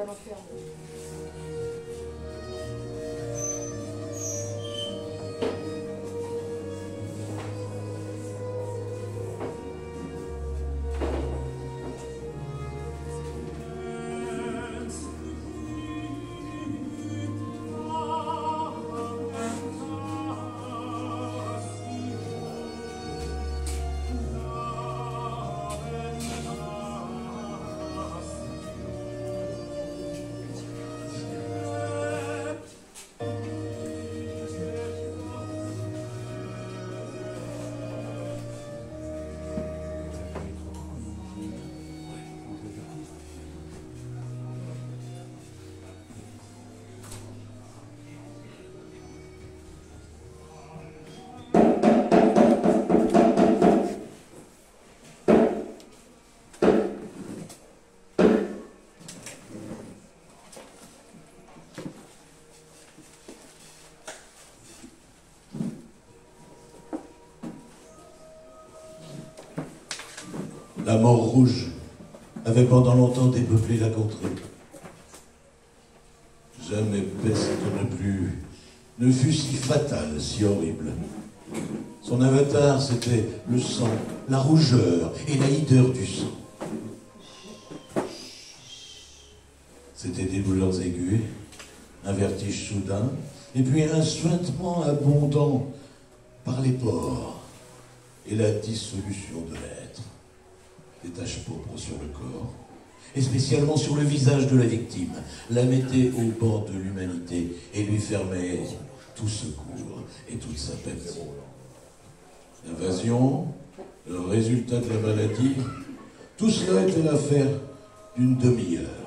un enfer. La mort rouge avait pendant longtemps dépeuplé la contrée. Jamais peste ne fut si fatale, si horrible. Son avatar, c'était le sang, la rougeur et la hideur du sang. C'était des douleurs aiguës, un vertige soudain, et puis un suintement abondant par les pores et la dissolution de l'être. Des taches pourpres sur le corps, et spécialement sur le visage de la victime, la mettait au banc de l'humanité et lui fermait tout secours et toute sa peine. L'invasion, le résultat de la maladie, tout cela était l'affaire d'une demi-heure.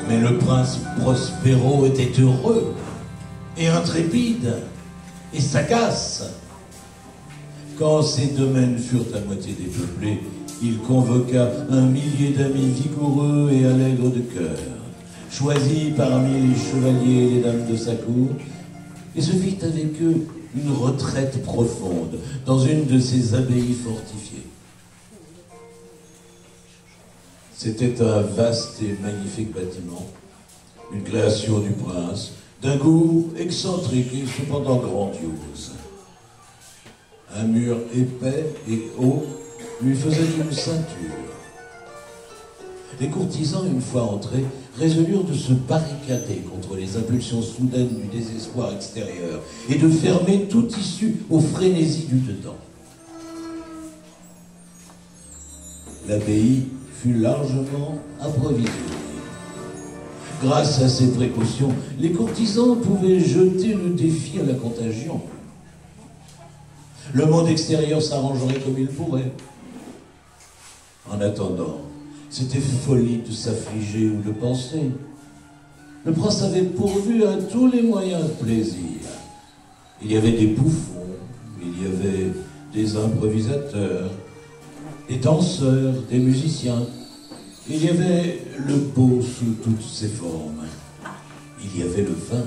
Mais le prince Prospero était heureux et intrépide et sagace. Quand ses domaines furent à moitié dépeuplés, il convoqua 1 millier d'amis vigoureux et allègres de cœur, choisis parmi les chevaliers et les dames de sa cour, et se fit avec eux une retraite profonde dans une de ses abbayes fortifiées. C'était un vaste et magnifique bâtiment, une création du prince, d'un goût excentrique et cependant grandiose. Un mur épais et haut lui faisait une ceinture. Les courtisans, une fois entrés, résolurent de se barricader contre les impulsions soudaines du désespoir extérieur et de fermer toute issue aux frénésies du dedans. L'abbaye fut largement approvisionnée. Grâce à ces précautions, les courtisans pouvaient jeter le défi à la contagion. Le monde extérieur s'arrangerait comme il pourrait. En attendant, c'était folie de s'affliger ou de penser. Le prince avait pourvu à tous les moyens de plaisir. Il y avait des bouffons, il y avait des improvisateurs, des danseurs, des musiciens. Il y avait le beau sous toutes ses formes. Il y avait le vin.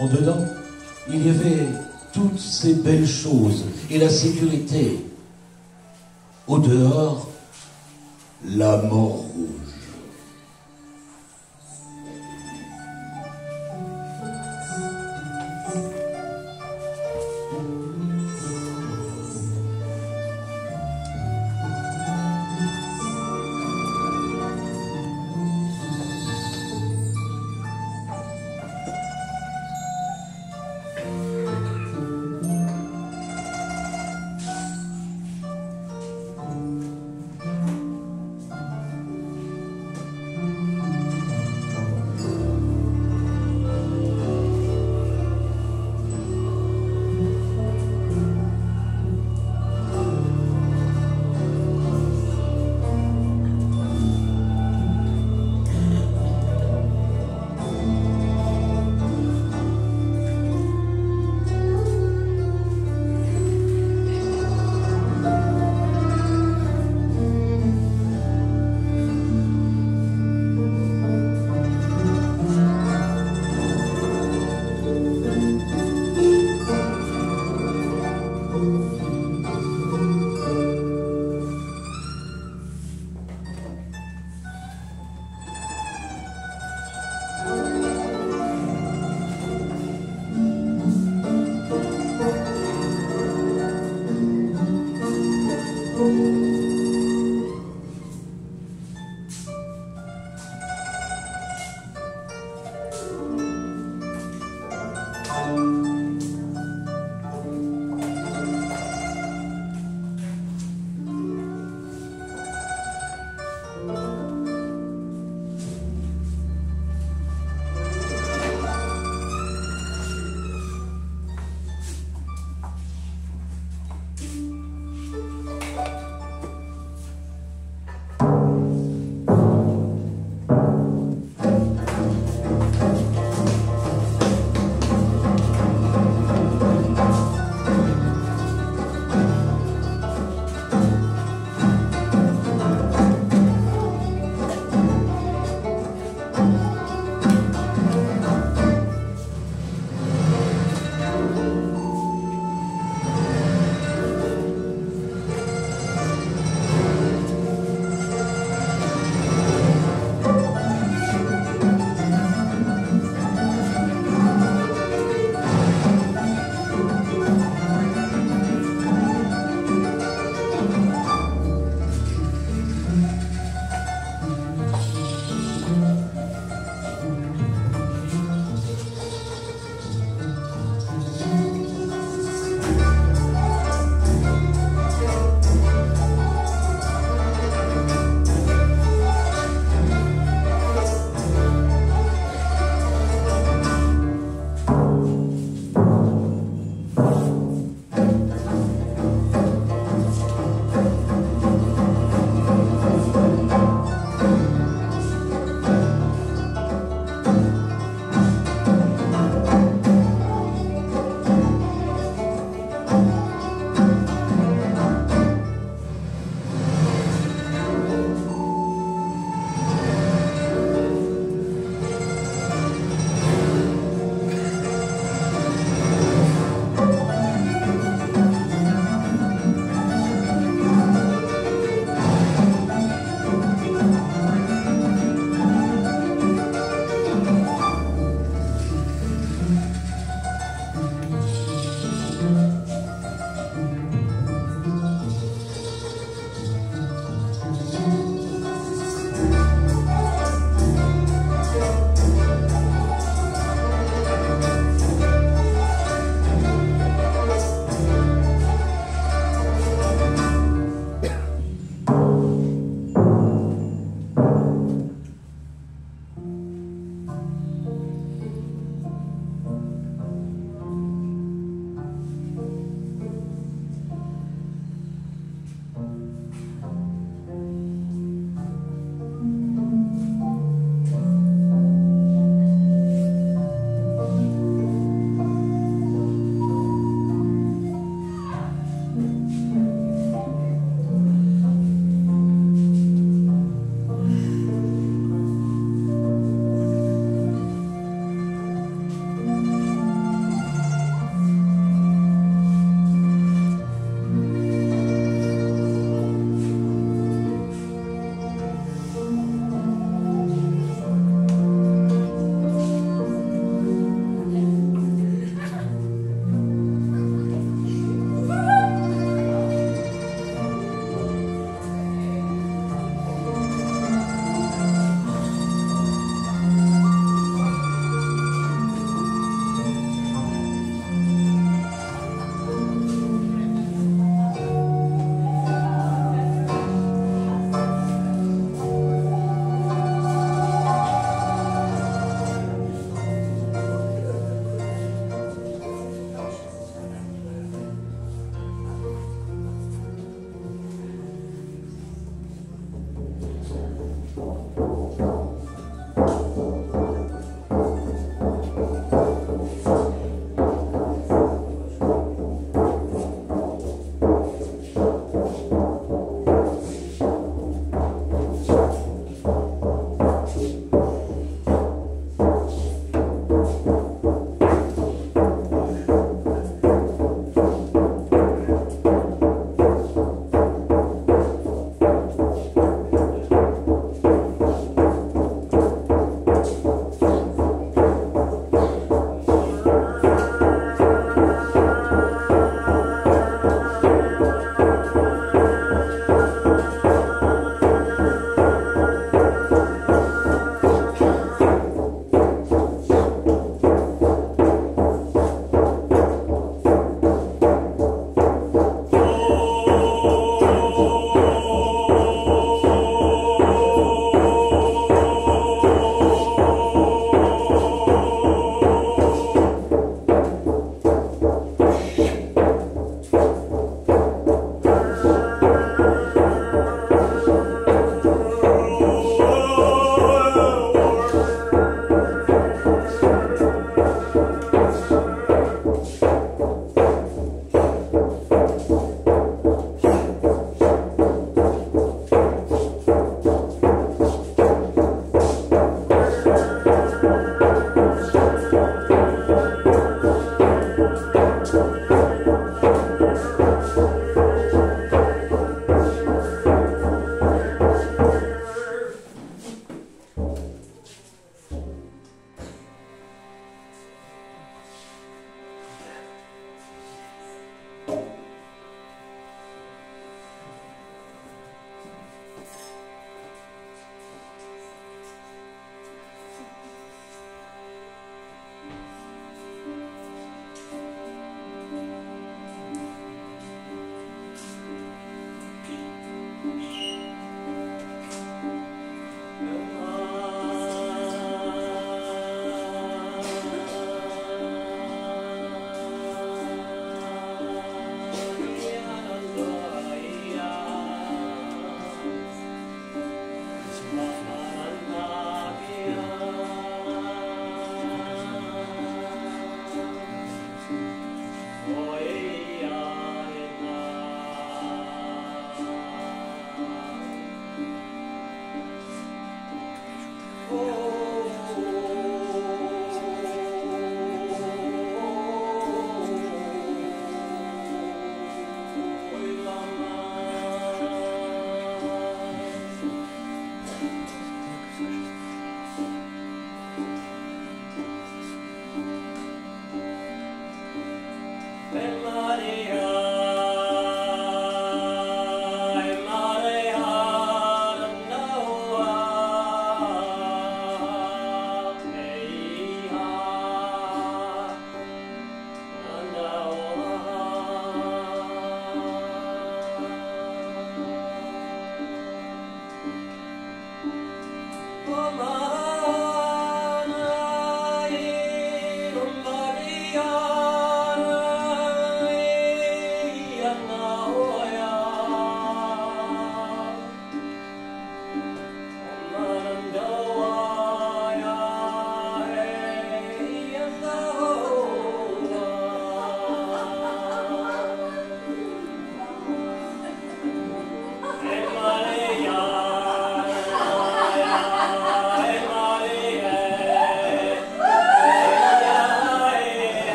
En dedans, il y avait toutes ces belles choses et la sécurité. Au dehors, la mort rouge.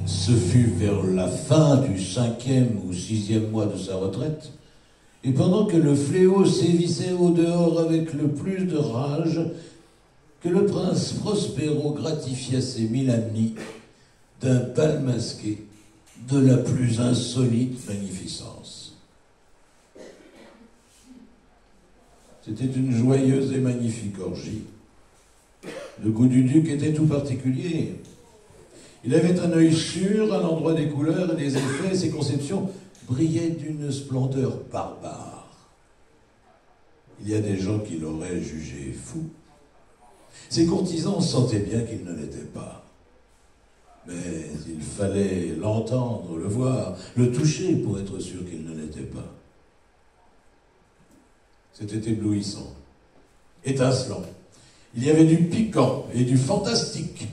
Ce fut vers la fin du 5e ou 6e mois de sa retraite, et pendant que le fléau sévissait au dehors avec le plus de rage, que le prince Prospero gratifia ses Milani d'un bal masqué de la plus insolite magnificence. C'était une joyeuse et magnifique orgie. Le goût du duc était tout particulier. Il avait un œil sûr à l'endroit des couleurs et des effets, ses conceptions brillaient d'une splendeur barbare. Il y a des gens qui l'auraient jugé fou. Ses courtisans sentaient bien qu'il ne l'était pas. Mais il fallait l'entendre, le voir, le toucher pour être sûr qu'il ne l'était pas. C'était éblouissant, étincelant. Il y avait du piquant et du fantastique.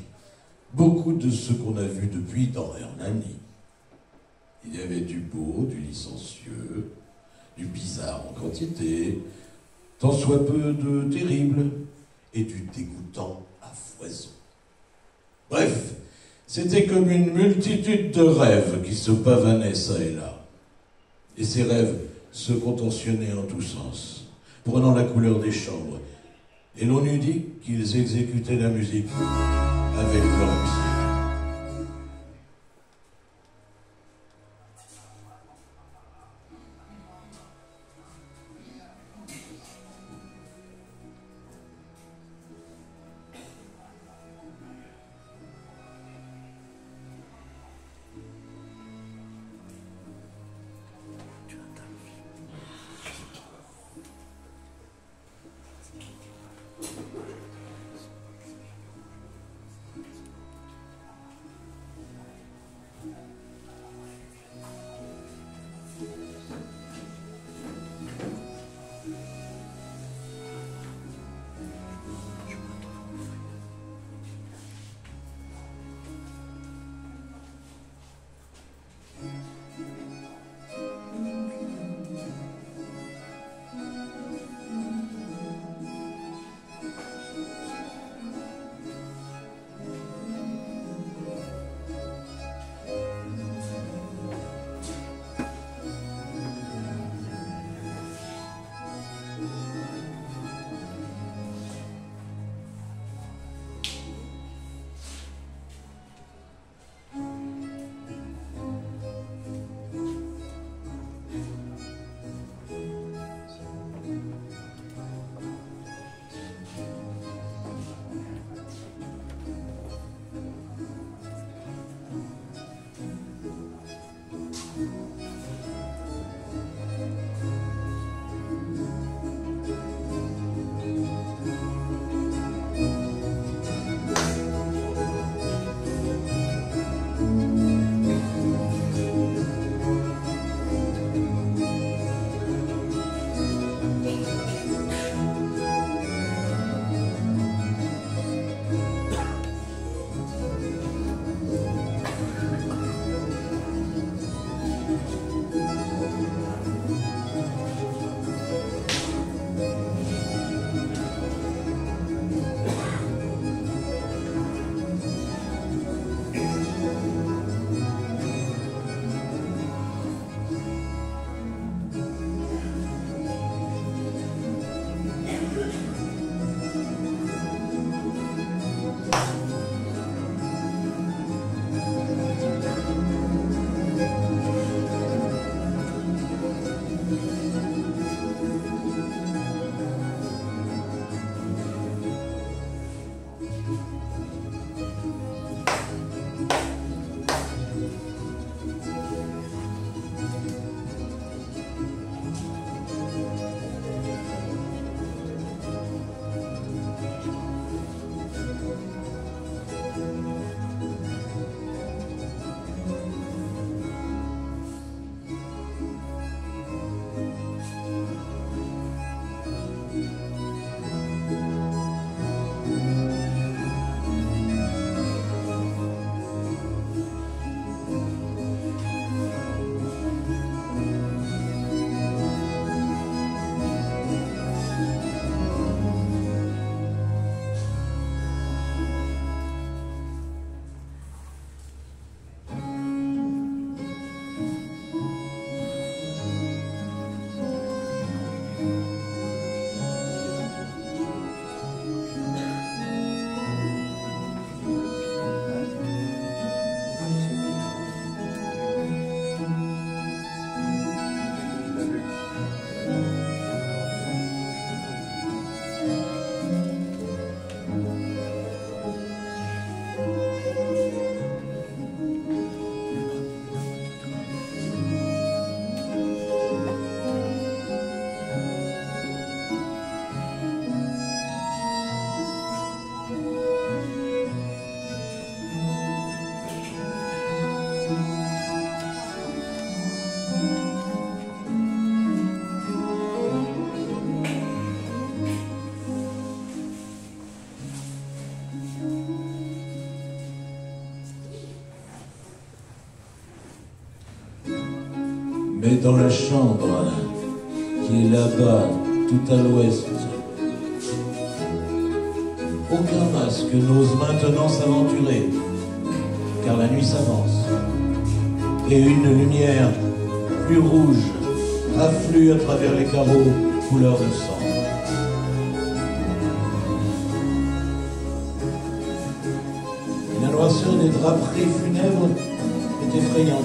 Beaucoup de ce qu'on a vu depuis dans Hernani. Il y avait du beau, du licencieux, du bizarre en quantité, tant soit peu de terrible, et du dégoûtant à foison. Bref, c'était comme une multitude de rêves qui se pavanaient ça et là. Et ces rêves se contentionnaient en tous sens, prenant la couleur des chambres. Et l'on eût dit qu'ils exécutaient la musique avec leur pied. Mais dans la chambre qui est là-bas, tout à l'ouest, aucun masque n'ose maintenant s'aventurer, car la nuit s'avance, et une lumière plus rouge afflue à travers les carreaux couleur de sang. Et la noirceur des draperies funèbres est effrayante.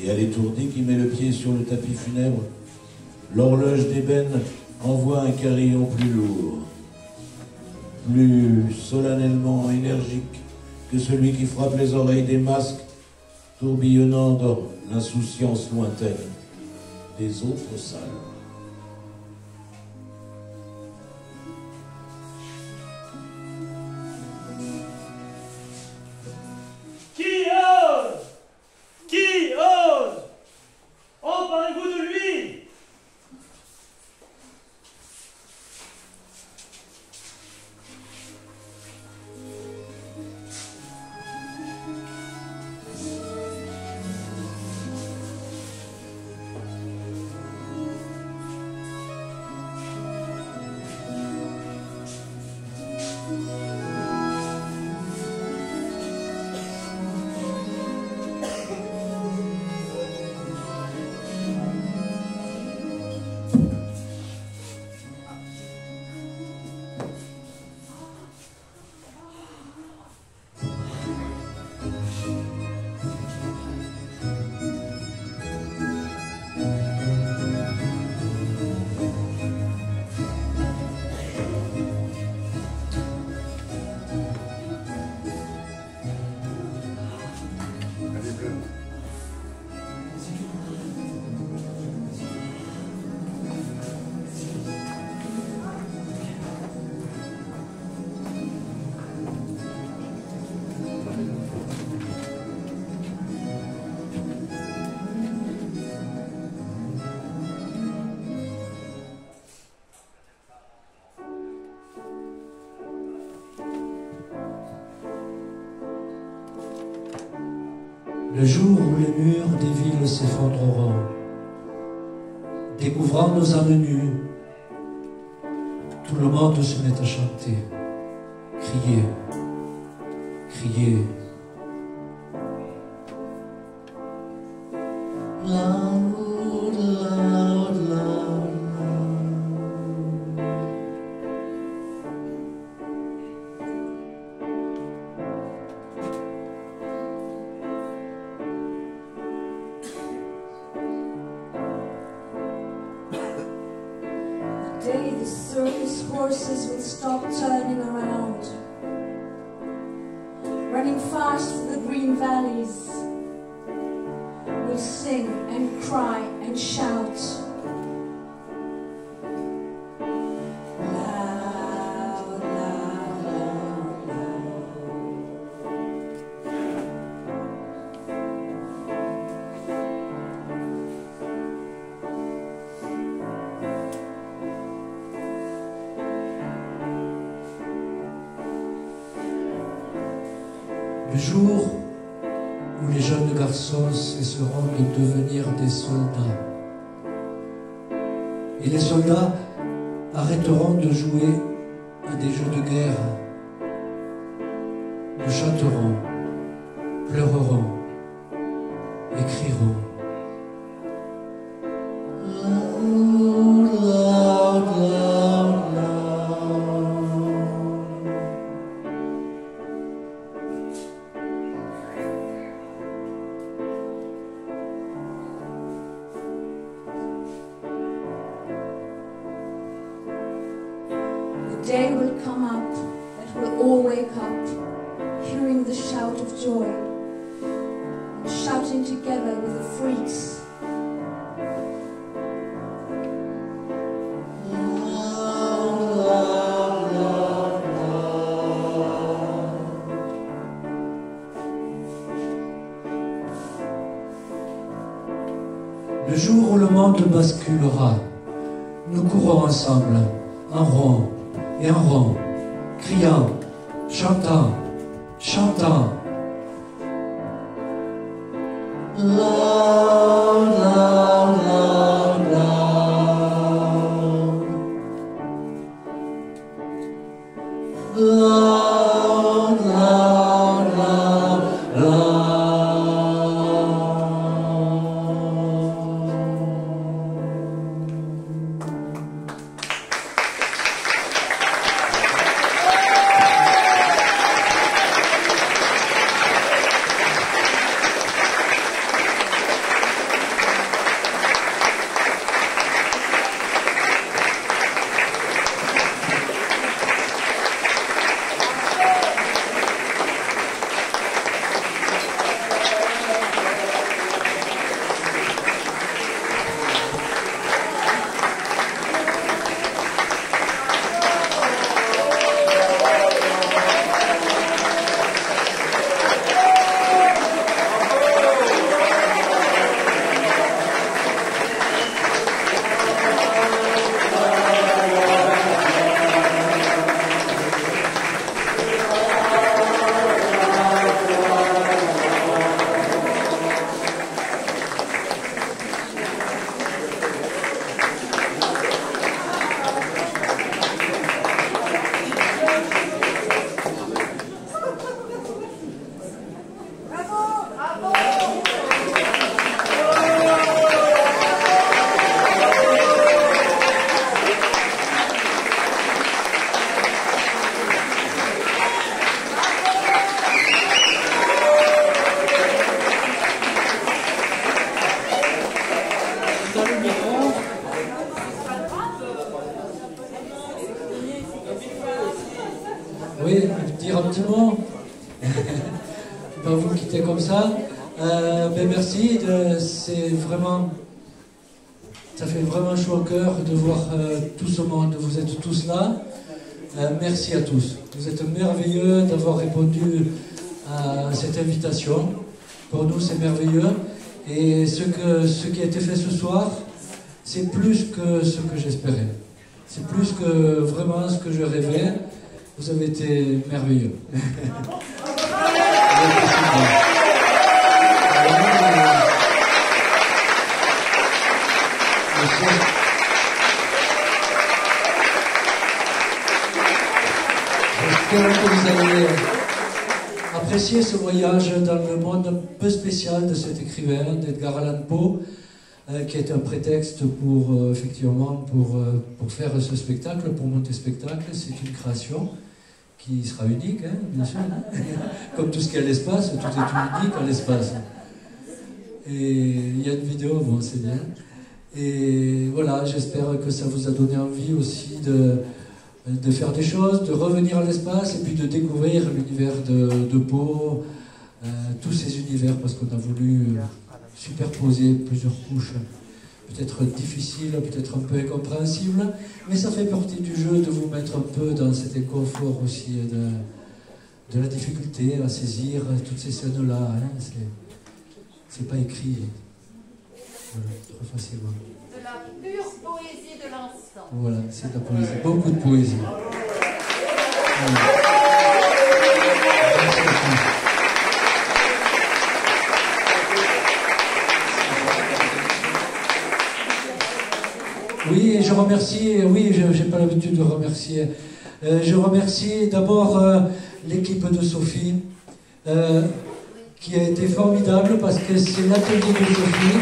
Et à l'étourdi qui met le pied sur le tapis funèbre, l'horloge d'ébène envoie un carillon plus lourd, plus solennellement énergique que celui qui frappe les oreilles des masques, tourbillonnant dans l'insouciance lointaine des autres salles. Qui ose? Qui ose? Emparez-vous de lui! Le jour où les murs des villes s'effondreront, découvrant nos âmes nues, tout le monde se met à chanter, crier, crier. Loud, loud, loud, loud. The day the circus horses will stop turning around, running fast through the green valleys, we'll sing and cry and shout. Loud, loud, loud, loud. Le jour où les jeunes garçons cesseront de devenir des soldats, et les soldats arrêteront de jouer à des jeux de guerre, nous chanterons, pleurerons, et crierons. Loud, loud, loud, loud. The day will come up that we'll all wake up, hearing the shout of joy, and shouting together with the freaks. Le jour où le monde basculera, nous courons ensemble, en rond et en rond, criant, chantant, chantant. Loud, loud, loud, loud. Loud, loud, loud, loud. Oui, dire un petit mot. Pas vous quitter comme ça. Ben merci, c'est vraiment, ça fait vraiment chaud au cœur de voir tout ce monde. Vous êtes tous là. Merci à tous. Vous êtes merveilleux d'avoir répondu à cette invitation. Pour nous, c'est merveilleux. Et ce qui a été fait ce soir, c'est plus que ce que j'espérais. C'est plus que vraiment ce que je rêvais. Vous avez été merveilleux. J'espère que vous allez apprécier ce voyage dans le monde un peu spécial de cet écrivain, d'Edgar Allan Poe, qui est un prétexte pour, effectivement, pour faire ce spectacle, pour monter spectacle. C'est une création qui sera unique, hein, bien sûr. Comme tout ce qui est à l'espace, tout est unique à l'espace. Et il y a une vidéo, bon, c'est bien. Et voilà, j'espère que ça vous a donné envie aussi de faire des choses, de revenir à l'espace et puis de découvrir l'univers de Poe, tous ces univers, parce qu'on a voulu superposer plusieurs couches, peut-être difficiles, peut-être un peu incompréhensibles, mais ça fait partie du jeu de vous mettre un peu dans cet inconfort aussi de la difficulté à saisir toutes ces scènes-là. Hein, c'est pas écrit trop facilement. De la pure poésie de l'instant. Voilà, c'est de la poésie, beaucoup de poésie. Voilà. Oui, et je remercie, oui, je n'ai pas l'habitude de remercier. Je remercie d'abord l'équipe de Sophie, qui a été formidable parce que c'est l'atelier de Sophie.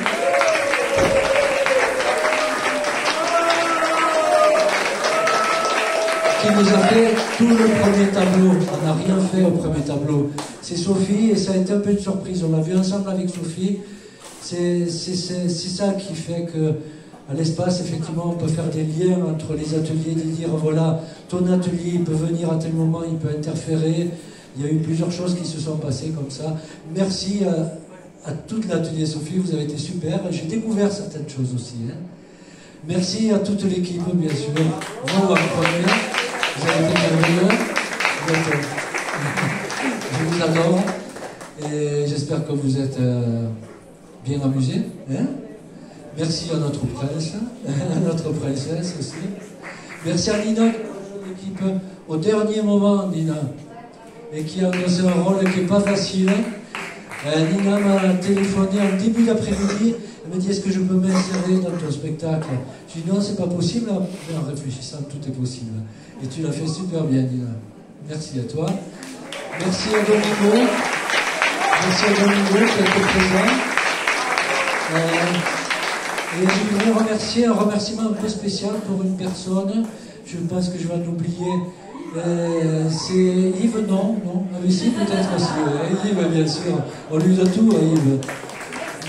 Qui nous a fait tout le premier tableau. On n'a rien fait au premier tableau. C'est Sophie et ça a été un peu une surprise. On l'a vu ensemble avec Sophie. C'est ça qui fait que à l'espace, effectivement, on peut faire des liens entre les ateliers, de dire voilà, ton atelier il peut venir à tel moment, il peut interférer. Il y a eu plusieurs choses qui se sont passées comme ça. Merci à toute l'atelier Sophie, vous avez été super. J'ai découvert certaines choses aussi. Hein. Merci à toute l'équipe, bien sûr. Vous, en premier, vous avez été merveilleux. Je vous adore. Et j'espère que vous êtes bien amusés. Hein. Merci à notre prince, à notre princesse aussi. Merci à Nina, l'équipe, au dernier moment, Nina, et qui a endossé un rôle qui n'est pas facile. Nina m'a téléphoné en début d'après-midi. Elle me dit, est-ce que je peux m'insérer dans ton spectacle? Je dis non, c'est pas possible. Mais en réfléchissant, tout est possible. Et tu l'as fait super bien, Nina. Merci à toi. Merci à Domingo. Merci à Domingo qui a été présent. Et je voudrais remercier un remerciement un peu spécial pour une personne. Je pense que je vais en oublier. C'est Yves, non? Ah mais si, peut-être aussi. Yves, bien sûr. On lui donne tout à Yves.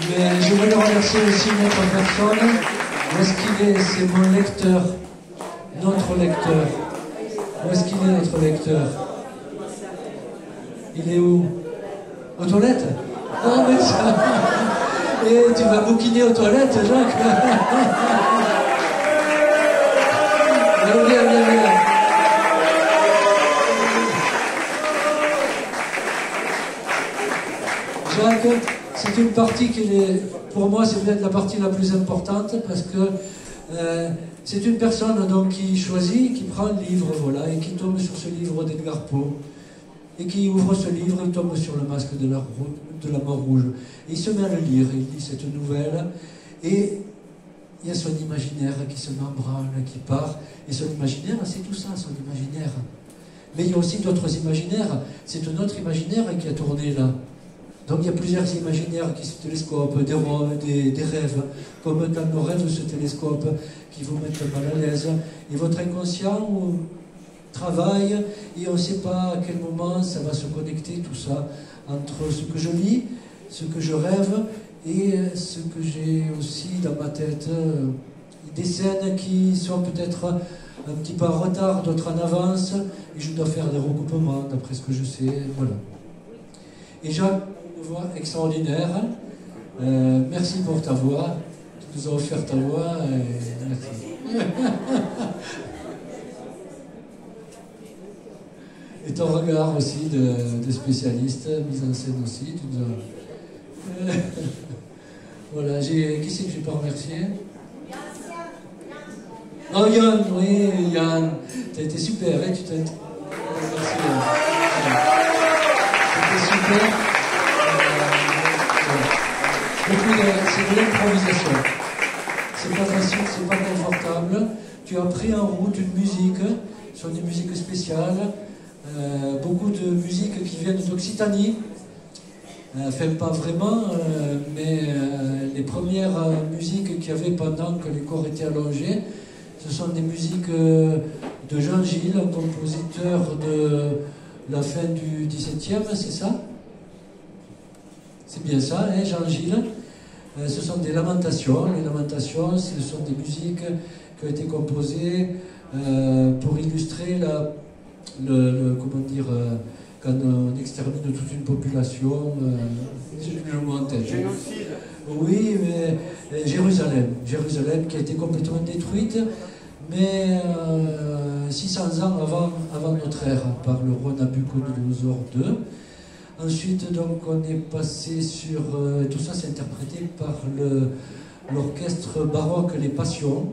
Mais je voulais remercier aussi une autre personne. Où est-ce qu'il est? C'est mon lecteur. Notre lecteur. Où est-ce qu'il est, notre lecteur? Il est où? Aux toilettes? Oh, mais ça... Et tu vas bouquiner aux toilettes, Jacques? Viens. Jacques, c'est une partie qui est, pour moi, c'est peut-être la partie la plus importante parce que c'est une personne donc, qui choisit, qui prend un livre, voilà, et qui tombe sur ce livre d'Edgar Poe. Et qui ouvre ce livre, il tombe sur le masque de la mort rouge. Et il se met à le lire, il lit cette nouvelle, et il y a son imaginaire qui se membrane, qui part. Et son imaginaire, c'est tout ça, son imaginaire. Mais il y a aussi d'autres imaginaires. C'est notre imaginaire qui a tourné là. Donc il y a plusieurs imaginaires qui se télescopent, des rêves, comme dans nos rêves se télescopent, qui vous mettent mal à l'aise. Et votre inconscient travaille, et on ne sait pas à quel moment ça va se connecter, tout ça, entre ce que je lis, ce que je rêve, et ce que j'ai aussi dans ma tête. Des scènes qui sont peut-être un petit peu en retard, d'autres en avance, et je dois faire des recoupements, d'après ce que je sais, voilà. Et Jacques, une voix extraordinaire. Merci pour ta voix. Tu nous as offert ta voix. Merci. Et ton regard aussi de spécialiste, mise en scène aussi. Tu nous as... voilà, qui c'est que je n'ai pas remercié? Oh Yann, oui, Yann. Tu as été super, hein, tu t'es... Merci. C'était super. C'est de l'improvisation. C'est pas facile, c'est pas confortable. Tu as pris en route une musique, ce sont des musiques spéciales, beaucoup de musiques qui viennent d'Occitanie. Enfin, pas vraiment, mais les premières musiques qu'il y avait pendant que les corps étaient allongés, ce sont des musiques de Jean Gilles, un compositeur de la fin du XVIIe, c'est ça? C'est bien ça, hein, Jean Gilles. Ce sont des lamentations. Les lamentations, ce sont des musiques qui ont été composées pour illustrer comment dire, quand on extermine toute une population. J'ai le mot en tête. Génocide. Oui, mais Jérusalem qui a été complètement détruite, mais 600 ans avant notre ère, par le roi Nabucodonosor II. Ensuite, donc, on est passé sur... tout ça, c'est interprété par l'orchestre baroque Les Passions,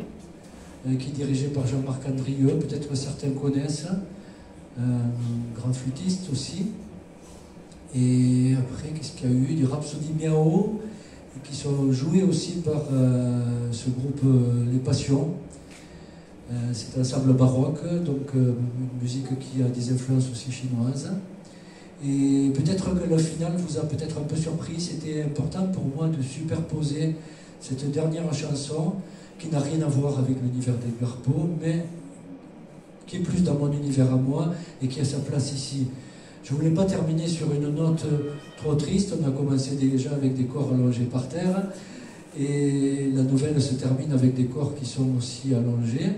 qui est dirigé par Jean-Marc Andrieux, peut-être que certains connaissent, grand flûtiste aussi. Et après, qu'est-ce qu'il y a eu? Des Rhapsodies Miao, qui sont joués aussi par ce groupe Les Passions. C'est un ensemble baroque, donc une musique qui a des influences aussi chinoises. Et peut-être que le final vous a peut-être un peu surpris. C'était important pour moi de superposer cette dernière chanson qui n'a rien à voir avec l'univers d'Edgar Poe, mais qui est plus dans mon univers à moi et qui a sa place ici. Je ne voulais pas terminer sur une note trop triste. On a commencé déjà avec des corps allongés par terre et la nouvelle se termine avec des corps qui sont aussi allongés,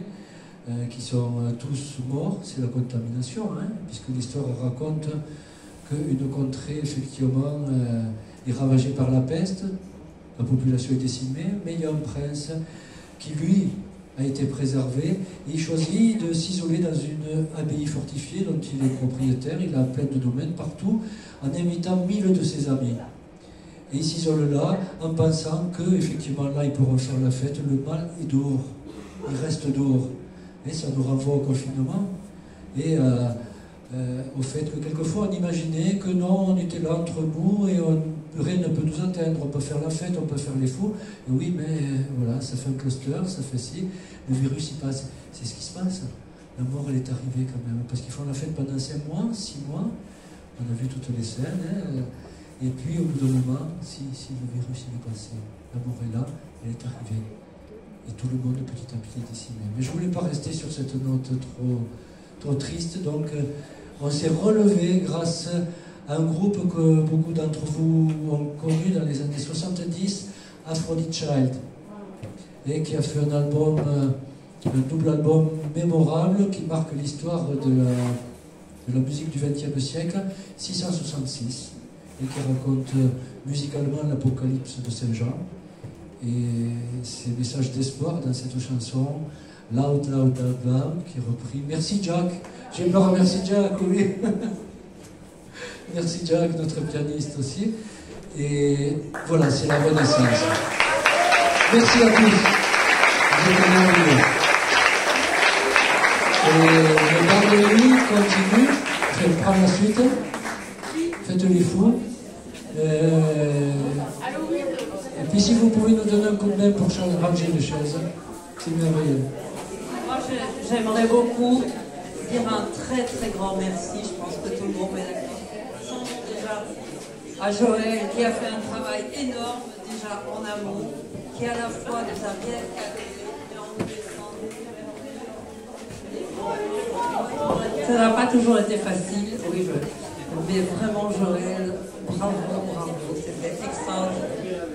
qui sont tous morts. C'est la contamination, hein, puisque l'histoire raconte qu'une contrée, effectivement, est ravagée par la peste, la population est décimée, mais il y a un prince qui, lui, a été préservé, et il choisit de s'isoler dans une abbaye fortifiée dont il est propriétaire, il a plein de domaines partout, en invitant 1000 de ses amis. Et il s'isole là, en pensant que, effectivement, là, ils pourront faire la fête, le mal est dehors, il reste dehors. Et ça nous renvoie au confinement, et au fait que quelquefois on imaginait que non, on était là entre nous et rien ne peut nous atteindre, on peut faire la fête, on peut faire les fous, et oui, mais voilà, ça fait un cluster, ça fait ci, le virus il passe, c'est ce qui se passe. La mort elle est arrivée quand même, parce qu'ils font la fête pendant 5 mois, 6 mois, on a vu toutes les scènes, hein, et puis au bout d'un moment, si le virus il est passé, la mort est là, elle est arrivée. Et tout le monde petit à petit est décimé. Mais je ne voulais pas rester sur cette note trop triste, donc on s'est relevé grâce à un groupe que beaucoup d'entre vous ont connu dans les années 70, Aphrodite Child, et qui a fait un album, un double album mémorable qui marque l'histoire de la musique du XXe siècle, 666, et qui raconte musicalement l'apocalypse de Saint-Jean. Et ces messages d'espoir dans cette chanson, Loud, Loud, Loud, Loud, qui est repris. Merci Jack, j'ai peur à merci Jack, oui. Merci Jack, notre pianiste aussi. Et voilà, c'est la Renaissance. Merci à tous. Vous êtes merveilleux. Et le bar de la nuit continue. Faites prendre la suite. Faites les fous. Et puis si vous pouvez nous donner un coup de main pour ranger les chaises, c'est merveilleux. Moi j'aimerais beaucoup dire un très très grand merci, je pense que tout le monde est d'accord. Déjà à Joël qui a fait un travail énorme déjà en amont, qui à la fois nous a bien calé, mais en nous laissant. Ça n'a pas toujours été facile, oui, mais vraiment Joël, bravo, bravo, c'était extraordinaire.